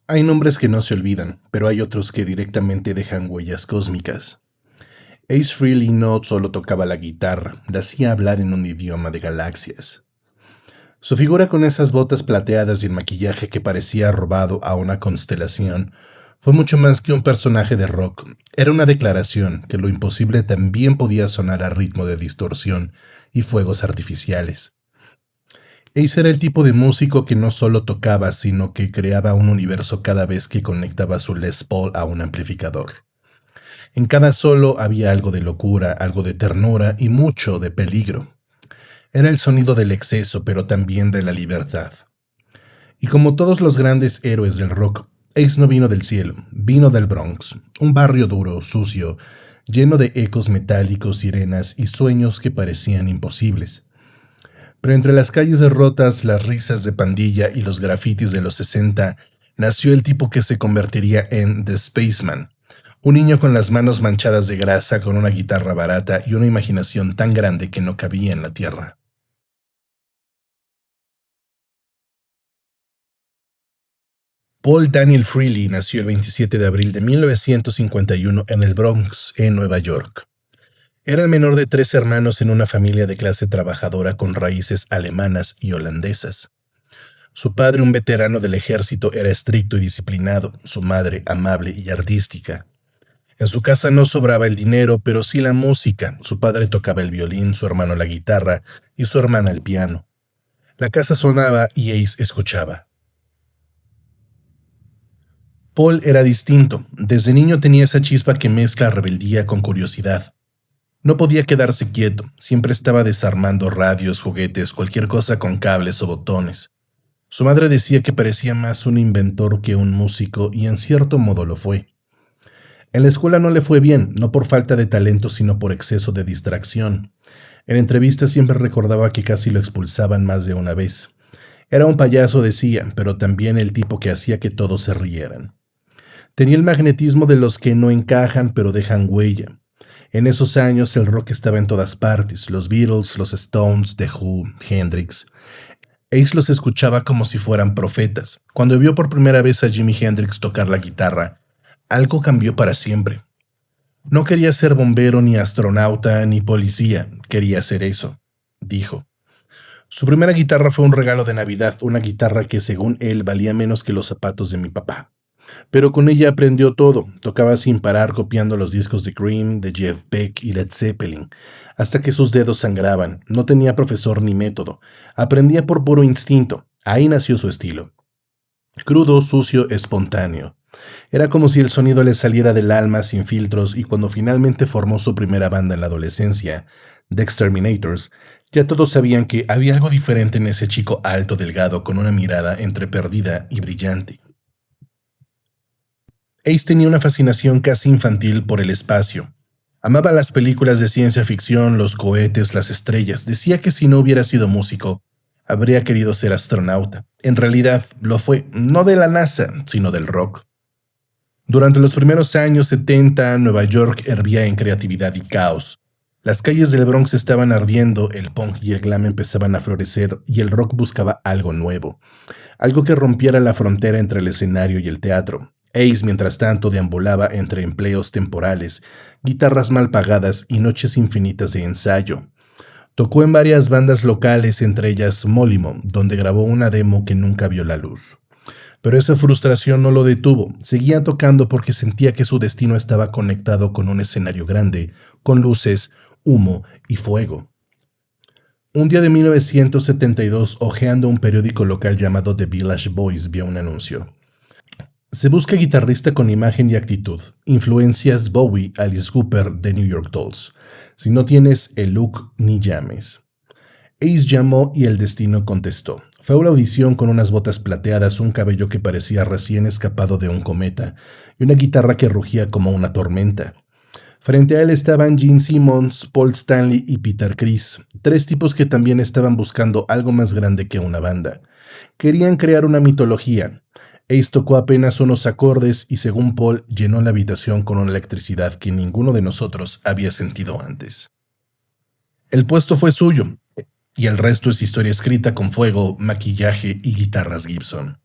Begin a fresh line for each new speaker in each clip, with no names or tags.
Hay nombres que no se olvidan, pero hay otros que directamente dejan huellas cósmicas. Ace Frehley no solo tocaba la guitarra, la hacía hablar en un idioma de galaxias. Su figura con esas botas plateadas y el maquillaje que parecía robado a una constelación fue mucho más que un personaje de rock. Era una declaración que lo imposible también podía sonar a ritmo de distorsión y fuegos artificiales. Ace era el tipo de músico que no solo tocaba, sino que creaba un universo cada vez que conectaba su Les Paul a un amplificador. En cada solo había algo de locura, algo de ternura y mucho de peligro. Era el sonido del exceso, pero también de la libertad. Y como todos los grandes héroes del rock, Ace no vino del cielo, vino del Bronx, un barrio duro, sucio, lleno de ecos metálicos, sirenas y sueños que parecían imposibles. Pero entre las calles derrotas, las risas de pandilla y los grafitis de los 60, nació el tipo que se convertiría en The Spaceman, un niño con las manos manchadas de grasa, con una guitarra barata y una imaginación tan grande que no cabía en la tierra. Paul Daniel Frehley nació el 27 de abril de 1951 en el Bronx, en Nueva York. Era el menor de tres hermanos en una familia de clase trabajadora con raíces alemanas y holandesas. Su padre, un veterano del ejército, era estricto y disciplinado, su madre amable y artística. En su casa no sobraba el dinero, pero sí la música. Su padre tocaba el violín, su hermano la guitarra y su hermana el piano. La casa sonaba y Ace escuchaba. Paul era distinto. Desde niño tenía esa chispa que mezcla rebeldía con curiosidad. No podía quedarse quieto, siempre estaba desarmando radios, juguetes, cualquier cosa con cables o botones. Su madre decía que parecía más un inventor que un músico, y en cierto modo lo fue. En la escuela no le fue bien, no por falta de talento, sino por exceso de distracción. En entrevistas siempre recordaba que casi lo expulsaban más de una vez. Era un payaso, decía, pero también el tipo que hacía que todos se rieran. Tenía el magnetismo de los que no encajan pero dejan huella. En esos años el rock estaba en todas partes, los Beatles, los Stones, The Who, Hendrix. Ace los escuchaba como si fueran profetas. Cuando vio por primera vez a Jimi Hendrix tocar la guitarra, algo cambió para siempre. No quería ser bombero, ni astronauta, ni policía, quería ser eso, dijo. Su primera guitarra fue un regalo de Navidad, una guitarra que según él valía menos que los zapatos de mi papá. Pero con ella aprendió todo, tocaba sin parar copiando los discos de Cream, de Jeff Beck y Led Zeppelin, hasta que sus dedos sangraban. No tenía profesor ni método, aprendía por puro instinto. Ahí nació su estilo. Crudo, sucio, espontáneo. Era como si el sonido le saliera del alma sin filtros, y cuando finalmente formó su primera banda en la adolescencia, The Exterminators, ya todos sabían que había algo diferente en ese chico alto, delgado, con una mirada entre perdida y brillante. Ace tenía una fascinación casi infantil por el espacio. Amaba las películas de ciencia ficción, los cohetes, las estrellas. Decía que si no hubiera sido músico, habría querido ser astronauta. En realidad, lo fue, no de la NASA, sino del rock. Durante los primeros años 70, Nueva York hervía en creatividad y caos. Las calles del Bronx estaban ardiendo, el punk y el glam empezaban a florecer y el rock buscaba algo nuevo, algo que rompiera la frontera entre el escenario y el teatro. Ace, mientras tanto, deambulaba entre empleos temporales, guitarras mal pagadas y noches infinitas de ensayo. Tocó en varias bandas locales, entre ellas Molimo, donde grabó una demo que nunca vio la luz. Pero esa frustración no lo detuvo. Seguía tocando porque sentía que su destino estaba conectado con un escenario grande, con luces, humo y fuego. Un día de 1972, hojeando un periódico local llamado The Village Voice, vio un anuncio. Se busca guitarrista con imagen y actitud. Influencias Bowie, Alice Cooper, The New York Dolls. Si no tienes el look, ni llames. Ace llamó y el destino contestó. Fue a una audición con unas botas plateadas, un cabello que parecía recién escapado de un cometa y una guitarra que rugía como una tormenta. Frente a él estaban Gene Simmons, Paul Stanley y Peter Criss, tres tipos que también estaban buscando algo más grande que una banda. Querían crear una mitología. Ace tocó apenas unos acordes y, según Paul, llenó la habitación con una electricidad que ninguno de nosotros había sentido antes. El puesto fue suyo, y el resto es historia escrita con fuego, maquillaje y guitarras Gibson.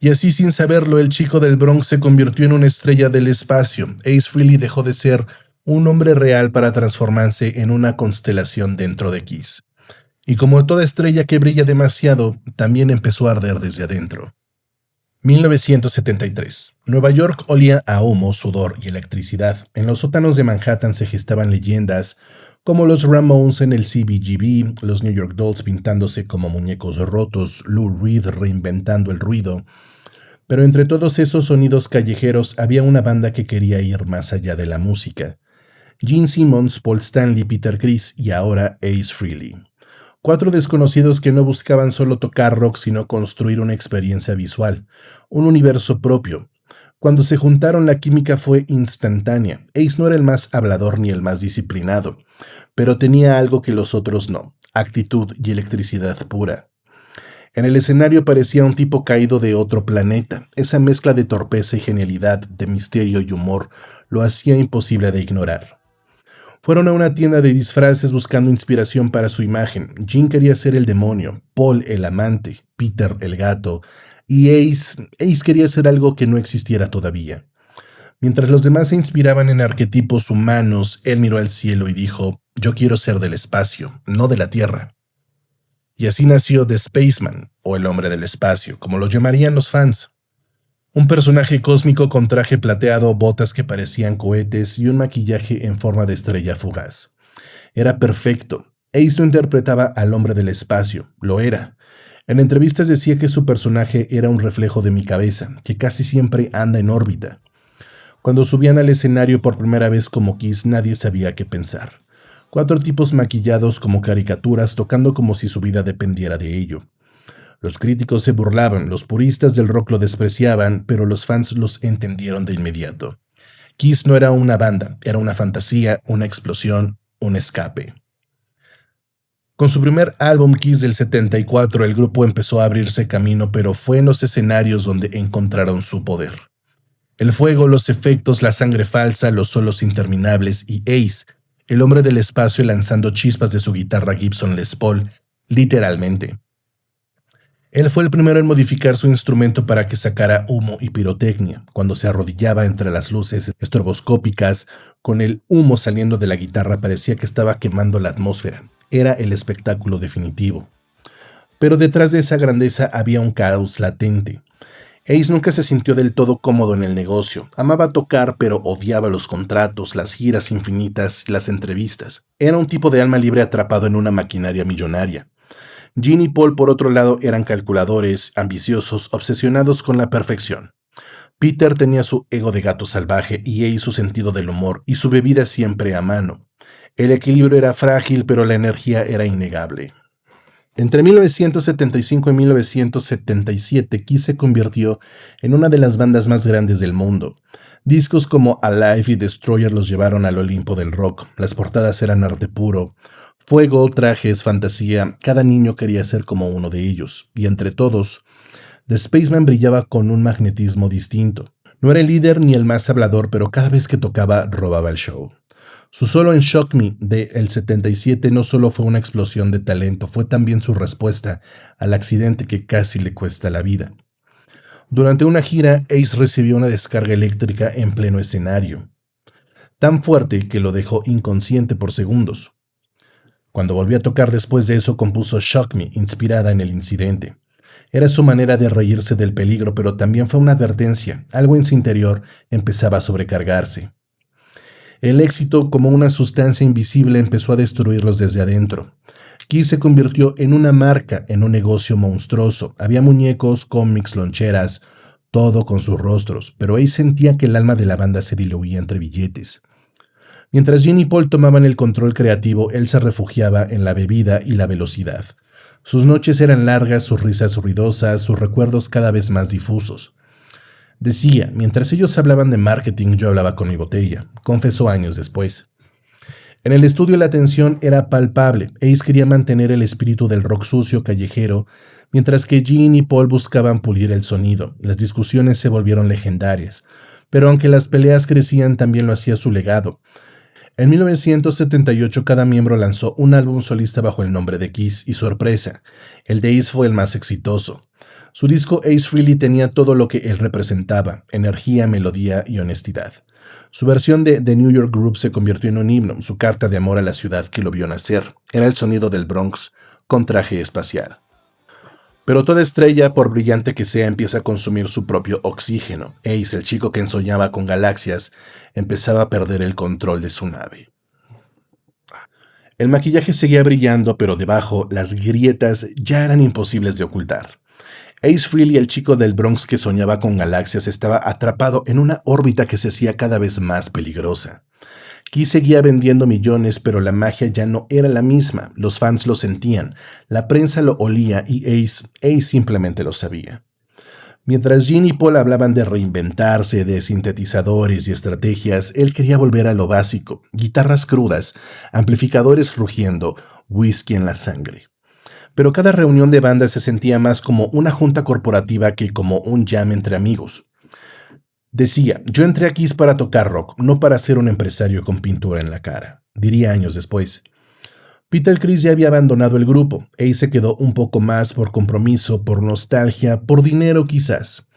Y así, sin saberlo, el chico del Bronx se convirtió en una estrella del espacio. Ace Frehley dejó de ser un hombre real para transformarse en una constelación dentro de Kiss. Y como toda estrella que brilla demasiado, también empezó a arder desde adentro. 1973. Nueva York olía a humo, sudor y electricidad. En los sótanos de Manhattan se gestaban leyendas como los Ramones en el CBGB, los New York Dolls pintándose como muñecos rotos, Lou Reed reinventando el ruido. Pero entre todos esos sonidos callejeros había una banda que quería ir más allá de la música. Gene Simmons, Paul Stanley, Peter Criss y ahora Ace Frehley. 4 desconocidos que no buscaban solo tocar rock, sino construir una experiencia visual, un universo propio. Cuando se juntaron, la química fue instantánea. Ace no era el más hablador ni el más disciplinado, pero tenía algo que los otros no: actitud y electricidad pura. En el escenario parecía un tipo caído de otro planeta. Esa mezcla de torpeza y genialidad, de misterio y humor, lo hacía imposible de ignorar. Fueron a una tienda de disfraces buscando inspiración para su imagen. Gene quería ser el demonio, Paul el amante, Peter el gato, y Ace quería ser algo que no existiera todavía. Mientras los demás se inspiraban en arquetipos humanos, él miró al cielo y dijo: «Yo quiero ser del espacio, no de la Tierra». Y así nació The Spaceman, o el hombre del espacio, como lo llamarían los fans. Un personaje cósmico con traje plateado, botas que parecían cohetes y un maquillaje en forma de estrella fugaz. Era perfecto. Ace no interpretaba al hombre del espacio, lo era. En entrevistas decía que su personaje era un reflejo de mi cabeza, que casi siempre anda en órbita. Cuando subían al escenario por primera vez como Kiss, nadie sabía qué pensar. 4 tipos maquillados como caricaturas, tocando como si su vida dependiera de ello. Los críticos se burlaban, los puristas del rock lo despreciaban, pero los fans los entendieron de inmediato. Kiss no era una banda, era una fantasía, una explosión, un escape. Con su primer álbum Kiss del 74, el grupo empezó a abrirse camino, pero fue en los escenarios donde encontraron su poder. El fuego, los efectos, la sangre falsa, los solos interminables y Ace, el hombre del espacio lanzando chispas de su guitarra Gibson Les Paul, literalmente. Él fue el primero en modificar su instrumento para que sacara humo y pirotecnia. Cuando se arrodillaba entre las luces estroboscópicas, con el humo saliendo de la guitarra, parecía que estaba quemando la atmósfera. Era el espectáculo definitivo. Pero detrás de esa grandeza había un caos latente. Ace nunca se sintió del todo cómodo en el negocio. Amaba tocar, pero odiaba los contratos, las giras infinitas, las entrevistas. Era un tipo de alma libre atrapado en una maquinaria millonaria. Gene y Paul, por otro lado, eran calculadores, ambiciosos, obsesionados con la perfección. Peter tenía su ego de gato salvaje y Ace su sentido del humor y su bebida siempre a mano. El equilibrio era frágil, pero la energía era innegable. Entre 1975 y 1977, Kiss se convirtió en una de las bandas más grandes del mundo. Discos como Alive y Destroyer los llevaron al Olimpo del rock. Las portadas eran arte puro. Fuego, trajes, fantasía, cada niño quería ser como uno de ellos. Y entre todos, The Spaceman brillaba con un magnetismo distinto. No era el líder ni el más hablador, pero cada vez que tocaba robaba el show. Su solo en Shock Me del 77 no solo fue una explosión de talento, fue también su respuesta al accidente que casi le cuesta la vida. Durante una gira, Ace recibió una descarga eléctrica en pleno escenario, tan fuerte que lo dejó inconsciente por segundos. Cuando volvió a tocar después de eso, compuso Shock Me, inspirada en el incidente. Era su manera de reírse del peligro, pero también fue una advertencia. Algo en su interior empezaba a sobrecargarse. El éxito, como una sustancia invisible, empezó a destruirlos desde adentro. Kiss se convirtió en una marca, en un negocio monstruoso. Había muñecos, cómics, loncheras, todo con sus rostros, pero Ace sentía que el alma de la banda se diluía entre billetes. Mientras Gene y Paul tomaban el control creativo, él se refugiaba en la bebida y la velocidad. Sus noches eran largas, sus risas ruidosas, sus recuerdos cada vez más difusos. Decía: mientras ellos hablaban de marketing, yo hablaba con mi botella, confesó años después. En el estudio la tensión era palpable. Ace quería mantener el espíritu del rock sucio callejero, mientras que Gene y Paul buscaban pulir el sonido. Las discusiones se volvieron legendarias, pero aunque las peleas crecían, también lo hacía su legado. En 1978 cada miembro lanzó un álbum solista bajo el nombre de Kiss y sorpresa, el de Ace fue el más exitoso. Su disco Ace Frehley tenía todo lo que él representaba: energía, melodía y honestidad. Su versión de The New York Group se convirtió en un himno, su carta de amor a la ciudad que lo vio nacer. Era el sonido del Bronx con traje espacial. Pero toda estrella, por brillante que sea, empieza a consumir su propio oxígeno. Ace, el chico que ensoñaba con galaxias, empezaba a perder el control de su nave. El maquillaje seguía brillando, pero debajo las grietas ya eran imposibles de ocultar. Ace Frehley, el chico del Bronx que soñaba con galaxias, estaba atrapado en una órbita que se hacía cada vez más peligrosa. Kiss seguía vendiendo millones, pero la magia ya no era la misma. Los fans lo sentían, la prensa lo olía y Ace simplemente lo sabía. Mientras Gene y Paul hablaban de reinventarse, de sintetizadores y estrategias, él quería volver a lo básico: guitarras crudas, amplificadores rugiendo, whisky en la sangre. Pero cada reunión de banda se sentía más como una junta corporativa que como un jam entre amigos. Decía: yo entré a Kiss para tocar rock, no para ser un empresario con pintura en la cara, diría años después. Peter Criss ya había abandonado el grupo. Ace se quedó un poco más por compromiso, por nostalgia, por dinero quizás.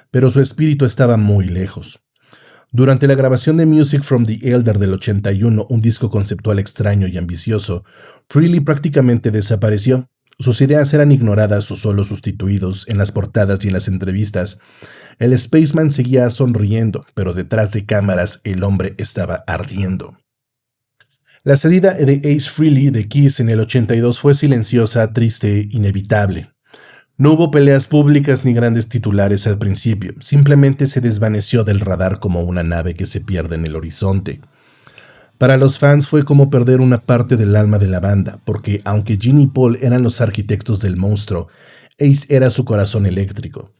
Pero su espíritu estaba muy lejos. Durante la grabación de Music from the Elder del 81, un disco conceptual extraño y ambicioso, Frehley prácticamente desapareció. Sus ideas eran ignoradas o solo sustituidos en las portadas y en las entrevistas. El Spaceman seguía sonriendo, pero detrás de cámaras el hombre estaba ardiendo. La salida de Ace Frehley de Kiss en el 82 fue silenciosa, triste, inevitable. No hubo peleas públicas ni grandes titulares al principio, simplemente se desvaneció del radar como una nave que se pierde en el horizonte. Para los fans fue como perder una parte del alma de la banda, porque aunque Gene y Paul eran los arquitectos del monstruo, Ace era su corazón eléctrico.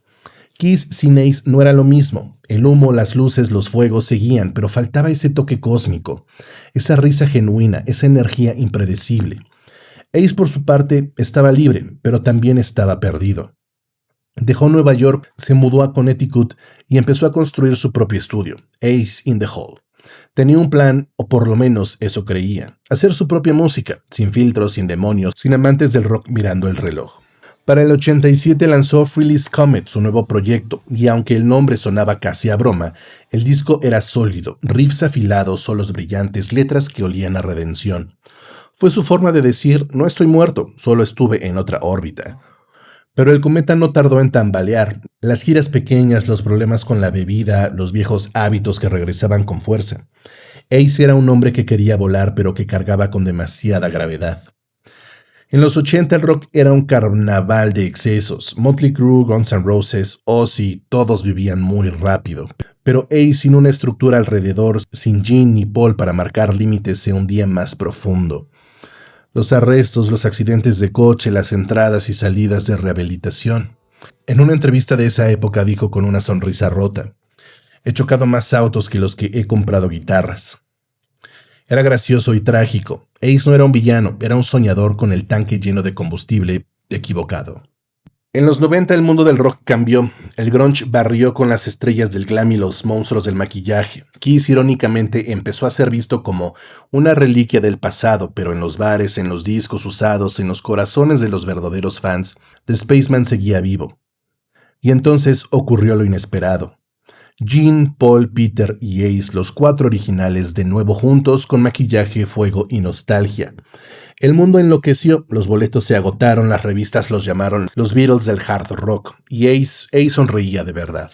Kiss sin Ace no era lo mismo. El humo, las luces, los fuegos seguían, pero faltaba ese toque cósmico, esa risa genuina, esa energía impredecible. Ace, por su parte, estaba libre, pero también estaba perdido. Dejó Nueva York, se mudó a Connecticut y empezó a construir su propio estudio, Ace in the Hole. Tenía un plan, o por lo menos eso creía: hacer su propia música, sin filtros, sin demonios, sin amantes del rock mirando el reloj. Para el 87 lanzó Frehley's Comet, su nuevo proyecto, y aunque el nombre sonaba casi a broma, el disco era sólido: riffs afilados, solos brillantes, letras que olían a redención. Fue su forma de decir: no estoy muerto, solo estuve en otra órbita. Pero el cometa no tardó en tambalear. Las giras pequeñas, los problemas con la bebida, los viejos hábitos que regresaban con fuerza. Ace era un hombre que quería volar, pero que cargaba con demasiada gravedad. En los 80 el rock era un carnaval de excesos. Motley Crue, Guns N' Roses, Ozzy, todos vivían muy rápido. Pero Ace, sin una estructura alrededor, sin Gene ni Paul para marcar límites, se hundía más profundo. Los arrestos, los accidentes de coche, las entradas y salidas de rehabilitación. En una entrevista de esa época dijo con una sonrisa rota: he chocado más autos que los que he comprado guitarras. Era gracioso y trágico. Ace no era un villano, era un soñador con el tanque lleno de combustible equivocado. En los 90 el mundo del rock cambió. El grunge barrió con las estrellas del glam y los monstruos del maquillaje. Kiss irónicamente empezó a ser visto como una reliquia del pasado, pero en los bares, en los discos usados, en los corazones de los verdaderos fans, The Spaceman seguía vivo. Y entonces ocurrió lo inesperado. Gene, Paul, Peter y Ace, los cuatro originales, de nuevo juntos con maquillaje, fuego y nostalgia. El mundo enloqueció, los boletos se agotaron, las revistas los llamaron los Beatles del hard rock, y Ace sonreía de verdad.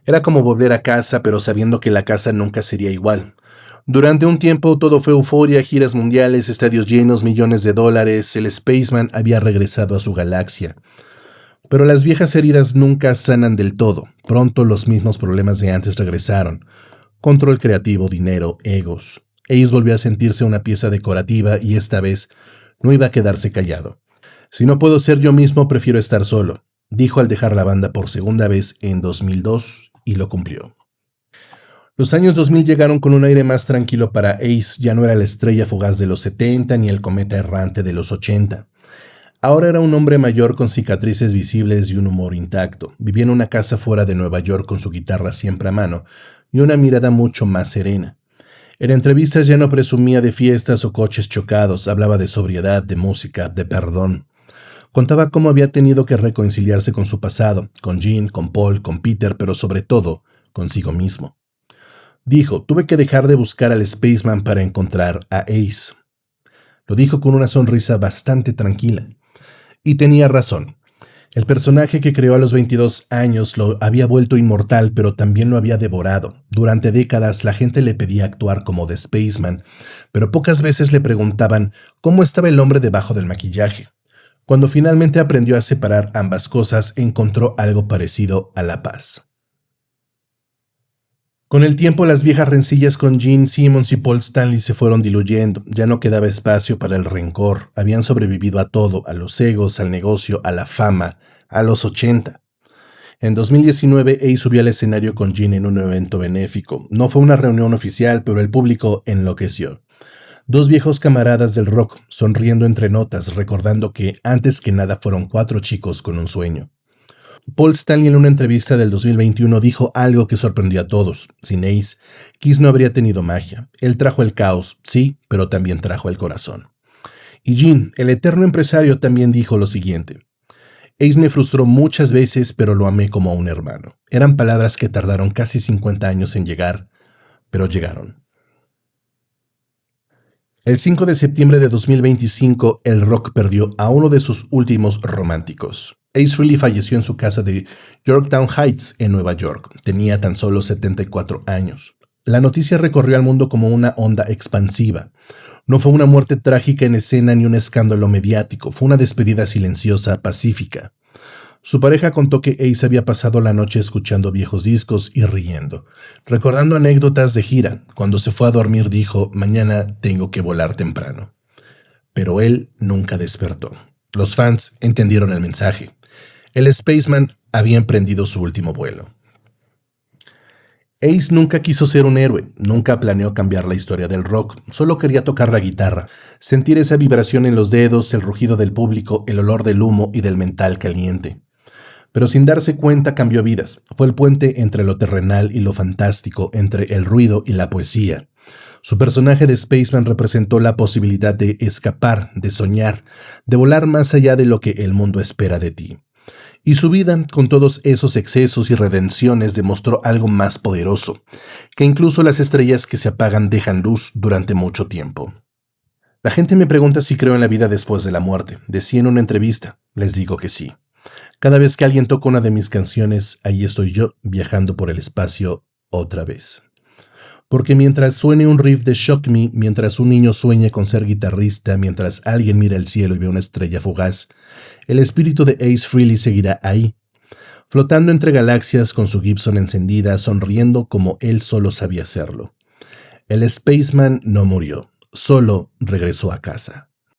Era como volver a casa, pero sabiendo que la casa nunca sería igual. Durante un tiempo todo fue euforia, giras mundiales, estadios llenos, millones de dólares. El Spaceman había regresado a su galaxia. Pero las viejas heridas nunca sanan del todo. Pronto los mismos problemas de antes regresaron: control creativo, dinero, egos. Ace volvió a sentirse una pieza decorativa y esta vez no iba a quedarse callado. Si no puedo ser yo mismo, prefiero estar solo, dijo al dejar la banda por segunda vez en 2002, y lo cumplió. Los años 2000 llegaron con un aire más tranquilo para Ace. Ya no era la estrella fugaz de los 70 ni el cometa errante de los 80. Ahora era un hombre mayor con cicatrices visibles y un humor intacto. Vivía en una casa fuera de Nueva York con su guitarra siempre a mano y una mirada mucho más serena. En entrevistas ya no presumía de fiestas o coches chocados, hablaba de sobriedad, de música, de perdón. Contaba cómo había tenido que reconciliarse con su pasado, con Jean, con Paul, con Peter, pero sobre todo, consigo mismo. Dijo, tuve que dejar de buscar al Spaceman para encontrar a Ace. Lo dijo con una sonrisa bastante tranquila. Y tenía razón. El personaje que creó a los 22 años lo había vuelto inmortal, pero también lo había devorado. Durante décadas la gente le pedía actuar como The Spaceman, pero pocas veces le preguntaban cómo estaba el hombre debajo del maquillaje. Cuando finalmente aprendió a separar ambas cosas, encontró algo parecido a la paz. Con el tiempo, las viejas rencillas con Gene Simmons y Paul Stanley se fueron diluyendo. Ya no quedaba espacio para el rencor. Habían sobrevivido a todo, a los egos, al negocio, a la fama, a los 80. En 2019, Ace subió al escenario con Gene en un evento benéfico. No fue una reunión oficial, pero el público enloqueció. Dos viejos camaradas del rock, sonriendo entre notas, recordando que antes que nada fueron 4 chicos con un sueño. Paul Stanley en una entrevista del 2021 dijo algo que sorprendió a todos. Sin Ace, Kiss no habría tenido magia. Él trajo el caos, sí, pero también trajo el corazón. Y Gene, el eterno empresario, también dijo lo siguiente. Ace me frustró muchas veces, pero lo amé como a un hermano. Eran palabras que tardaron casi 50 años en llegar, pero llegaron. El 5 de septiembre de 2025, el rock perdió a uno de sus últimos románticos. Ace Frehley falleció en su casa de Yorktown Heights, en Nueva York. Tenía tan solo 74 años. La noticia recorrió al mundo como una onda expansiva. No fue una muerte trágica en escena ni un escándalo mediático, fue una despedida silenciosa, pacífica. Su pareja contó que Ace había pasado la noche escuchando viejos discos y riendo, recordando anécdotas de gira. Cuando se fue a dormir dijo, mañana tengo que volar temprano. Pero él nunca despertó. Los fans entendieron el mensaje. El Spaceman había emprendido su último vuelo. Ace nunca quiso ser un héroe, nunca planeó cambiar la historia del rock, solo quería tocar la guitarra, sentir esa vibración en los dedos, el rugido del público, el olor del humo y del metal caliente. Pero sin darse cuenta cambió vidas, fue el puente entre lo terrenal y lo fantástico, entre el ruido y la poesía. Su personaje de Spaceman representó la posibilidad de escapar, de soñar, de volar más allá de lo que el mundo espera de ti. Y su vida, con todos esos excesos y redenciones, demostró algo más poderoso, que incluso las estrellas que se apagan dejan luz durante mucho tiempo. La gente me pregunta si creo en la vida después de la muerte. Decía en una entrevista, les digo que sí. Cada vez que alguien toca una de mis canciones, ahí estoy yo, viajando por el espacio otra vez. Porque mientras suene un riff de Shock Me, mientras un niño sueñe con ser guitarrista, mientras alguien mira el cielo y ve una estrella fugaz, el espíritu de Ace Frehley seguirá ahí, flotando entre galaxias con su Gibson encendida, sonriendo como él solo sabía hacerlo. El Spaceman no murió, solo regresó a casa.